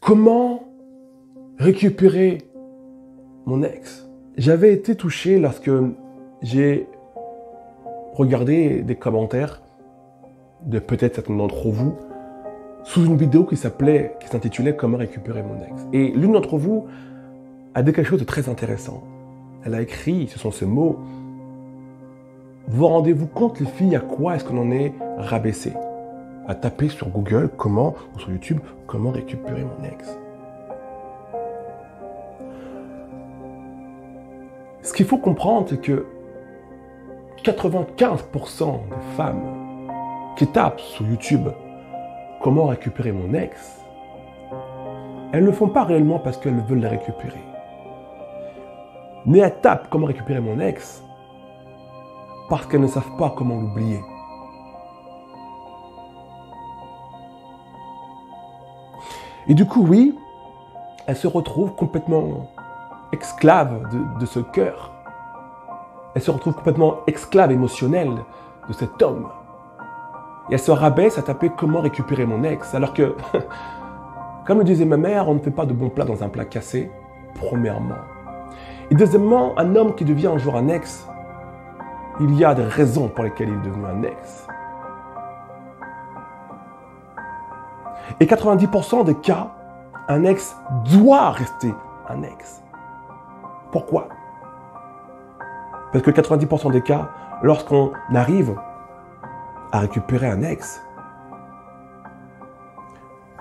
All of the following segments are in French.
Comment récupérer mon ex? J'avais été touché lorsque j'ai regardé des commentaires de peut-être certains d'entre vous sous une vidéo qui s'intitulait « Comment récupérer mon ex ». Et l'une d'entre vous a dit quelque chose de très intéressant. Elle a écrit, ce sont ces mots: « Vous rendez-vous compte, les filles, à quoi est-ce qu'on en est rabaissé ?» À taper sur Google comment, ou sur YouTube, « Comment récupérer mon ex ». Ce qu'il faut comprendre, c'est que 95% des femmes qui tapent sur YouTube « Comment récupérer mon ex », elles ne le font pas réellement parce qu'elles veulent la récupérer. Mais elles tapent « Comment récupérer mon ex » parce qu'elles ne savent pas comment l'oublier. Et du coup, oui, elles se retrouvent complètement esclaves de ce cœur. Elles se retrouvent complètement esclaves émotionnelles de cet homme. Et elles se rabaissent à taper « Comment récupérer mon ex » alors que, comme le disait ma mère, on ne fait pas de bons plats dans un plat cassé, premièrement. Et deuxièmement, un homme qui devient un jour un ex, il y a des raisons pour lesquelles il est devenu un ex. Et 90% des cas, un ex doit rester un ex. Pourquoi? Parce que 90% des cas, lorsqu'on arrive à récupérer un ex,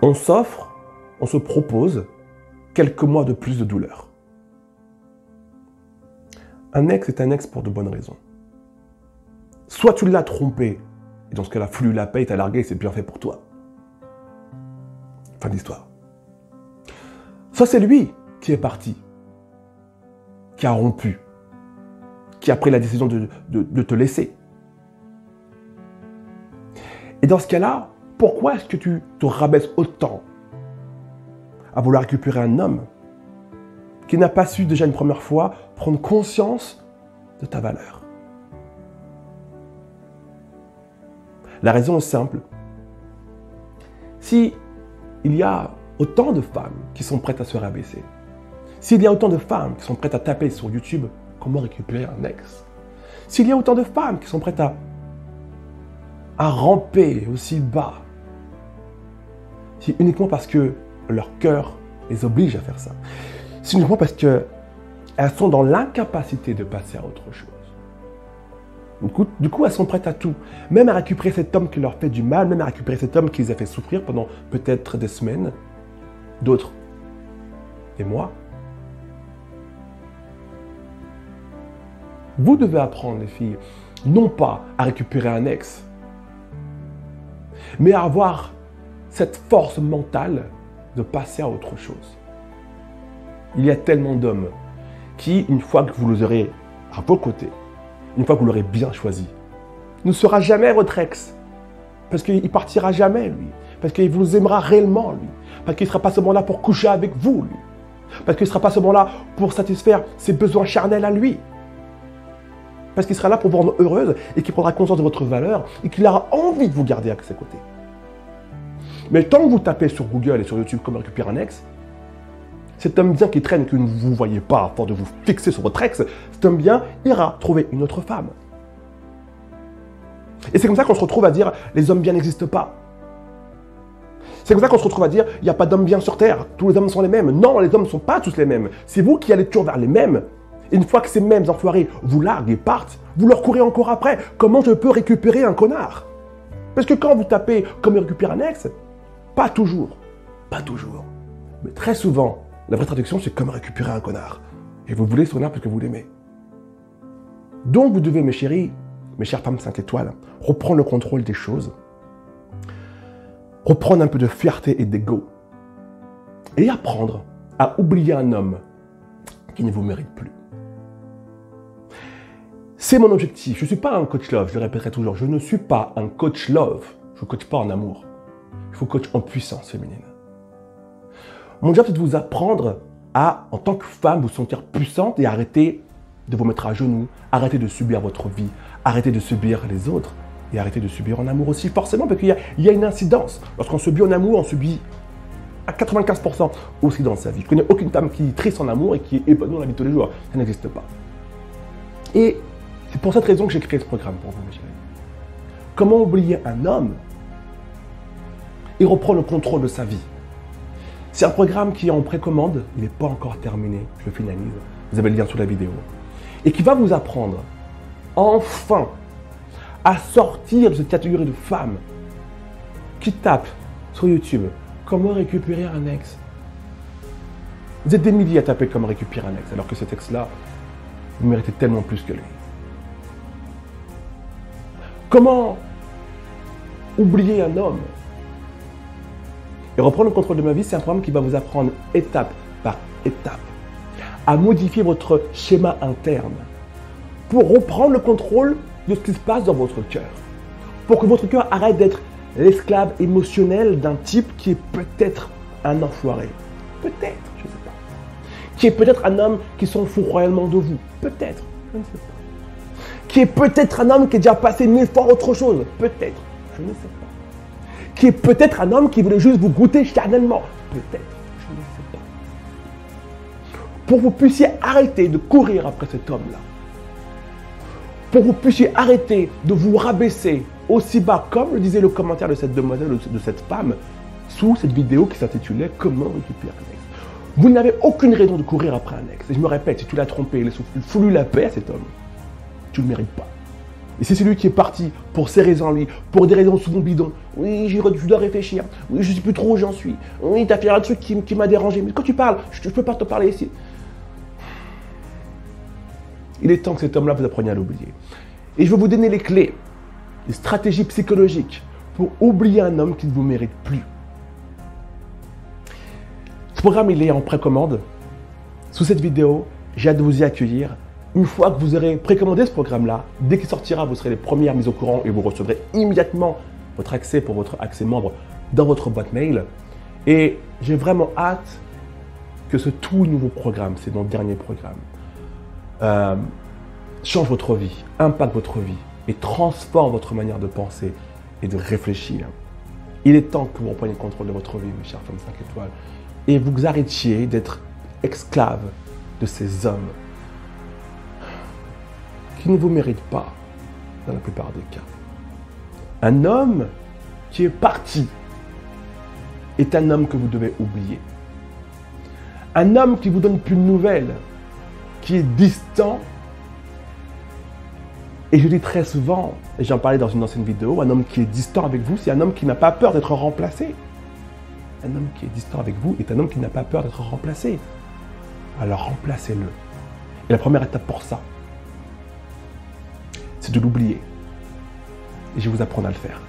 on s'offre, on se propose quelques mois de plus de douleur. Un ex est un ex pour de bonnes raisons. Soit tu l'as trompé, et dans ce cas-là, flux la paye, t'as largué, c'est bien fait pour toi. Fin d'histoire. Soit c'est lui qui est parti, qui a rompu, qui a pris la décision de te laisser. Et dans ce cas-là, pourquoi est-ce que tu te rabaisses autant à vouloir récupérer un homme qui n'a pas su déjà une première fois prendre conscience de ta valeur? La raison est simple. Si il y a autant de femmes qui sont prêtes à se rabaisser, s'il y a autant de femmes qui sont prêtes à taper sur YouTube « Comment récupérer un ex », s'il y a autant de femmes qui sont prêtes à ramper aussi bas, c'est uniquement parce que leur cœur les oblige à faire ça. C'est uniquement parce qu'elles sont dans l'incapacité de passer à autre chose. Du coup, elles sont prêtes à tout. Même à récupérer cet homme qui leur fait du mal, même à récupérer cet homme qui les a fait souffrir pendant peut-être des semaines, d'autres des mois. Vous devez apprendre, les filles, non pas à récupérer un ex, mais à avoir cette force mentale de passer à autre chose. Il y a tellement d'hommes qui, une fois que vous les aurez à vos côtés, une fois que vous l'aurez bien choisi, ne sera jamais votre ex. Parce qu'il ne partira jamais, lui. Parce qu'il vous aimera réellement, lui. Parce qu'il ne sera pas seulement là pour coucher avec vous, lui. Parce qu'il ne sera pas seulement là pour satisfaire ses besoins charnels à lui. Parce qu'il sera là pour vous rendre heureuse et qu'il prendra conscience de votre valeur et qu'il aura envie de vous garder à ses côtés. Mais tant que vous tapez sur Google et sur YouTube « Comment récupérer un ex », cet homme bien qui traîne, que vous ne voyez pas, à force de vous fixer sur votre ex, cet homme bien ira trouver une autre femme. Et c'est comme ça qu'on se retrouve à dire « les hommes bien n'existent pas ». C'est comme ça qu'on se retrouve à dire « il n'y a pas d'hommes bien sur Terre, tous les hommes sont les mêmes ». Non, les hommes ne sont pas tous les mêmes. C'est vous qui allez toujours vers les mêmes. Et une fois que ces mêmes enfoirés vous larguent et partent, vous leur courez encore après. Comment je peux récupérer un connard? Parce que quand vous tapez « comment récupérer un ex », pas toujours, mais très souvent, la vraie traduction, c'est « comment récupérer un connard ». Et vous voulez ce connard parce que vous l'aimez. Donc vous devez, mes chéris, mes chères femmes 5 étoiles, reprendre le contrôle des choses, reprendre un peu de fierté et d'ego, et apprendre à oublier un homme qui ne vous mérite plus. C'est mon objectif. Je ne suis pas un coach love, je le répéterai toujours. Je ne suis pas un coach love. Je ne coach pas en amour. Je vous coach en puissance féminine. Mon job, c'est de vous apprendre à, en tant que femme, vous sentir puissante et arrêter de vous mettre à genoux, arrêter de subir votre vie, arrêter de subir les autres et arrêter de subir en amour aussi, forcément, parce qu'il y a une incidence. Lorsqu'on subit en amour, on subit à 95% aussi dans sa vie. Je connais aucune femme qui est triste en amour et qui est épanouie dans la vie de tous les jours. Ça n'existe pas. Et c'est pour cette raison que j'ai créé ce programme pour vous, mes chéris. Comment oublier un homme et reprendre le contrôle de sa vie? C'est un programme qui est en précommande, il n'est pas encore terminé, je le finalise, vous avez le lien sous la vidéo, et qui va vous apprendre, enfin, à sortir de cette catégorie de femmes qui tapent sur YouTube comment récupérer un ex. Vous êtes des milliers à taper comment récupérer un ex, alors que cet ex-là, vous méritez tellement plus que lui. Comment oublier un homme et reprendre le contrôle de ma vie, c'est un programme qui va vous apprendre étape par étape à modifier votre schéma interne pour reprendre le contrôle de ce qui se passe dans votre cœur. Pour que votre cœur arrête d'être l'esclave émotionnel d'un type qui est peut-être un enfoiré. Peut-être, je ne sais pas. Qui est peut-être un homme qui s'en fout royalement de vous. Peut-être, je ne sais pas. Qui est peut-être un homme qui a déjà passé 1000 fois autre chose. Peut-être, je ne sais pas. Qui est peut-être un homme qui voulait juste vous goûter charnellement. Peut-être, je ne sais pas. Pour que vous puissiez arrêter de courir après cet homme-là. Pour que vous puissiez arrêter de vous rabaisser aussi bas, comme le disait le commentaire de cette demoiselle, de cette femme, sous cette vidéo qui s'intitulait « Comment récupérer un ex ». Vous n'avez aucune raison de courir après un ex. Et je me répète, si tu l'as trompé, il a foulu la paix à cet homme, tu ne le mérites pas. Et c'est celui qui est parti pour ses raisons, lui, pour des raisons souvent bidons. Oui, je dois réfléchir. Oui, je ne sais plus trop où j'en suis. Oui, tu as fait un truc qui m'a dérangé. Mais quand tu parles, je ne peux pas te parler ici. Il est temps que cet homme-là vous appreniez à l'oublier. Et je vais vous donner les clés, les stratégies psychologiques pour oublier un homme qui ne vous mérite plus. Ce programme, il est en précommande. Sous cette vidéo, j'ai hâte de vous y accueillir. Une fois que vous aurez précommandé ce programme-là, dès qu'il sortira, vous serez les premières mises au courant et vous recevrez immédiatement votre accès pour votre accès membre dans votre boîte mail. Et j'ai vraiment hâte que ce tout nouveau programme, c'est mon dernier programme, change votre vie, impacte votre vie et transforme votre manière de penser et de réfléchir. Il est temps que vous repreniez le contrôle de votre vie, mes chers femmes 5 étoiles, et vous arrêtiez d'être esclaves de ces hommes qui ne vous méritent pas dans la plupart des cas. Un homme qui est parti est un homme que vous devez oublier. Un homme qui vous donne plus de nouvelles, qui est distant, et je dis très souvent, et j'en parlais dans une ancienne vidéo, un homme qui est distant avec vous, c'est un homme qui n'a pas peur d'être remplacé. Un homme qui est distant avec vous est un homme qui n'a pas peur d'être remplacé. Alors remplacez-le. Et la première étape pour ça, c'est de l'oublier. Et je vais vous apprendre à le faire.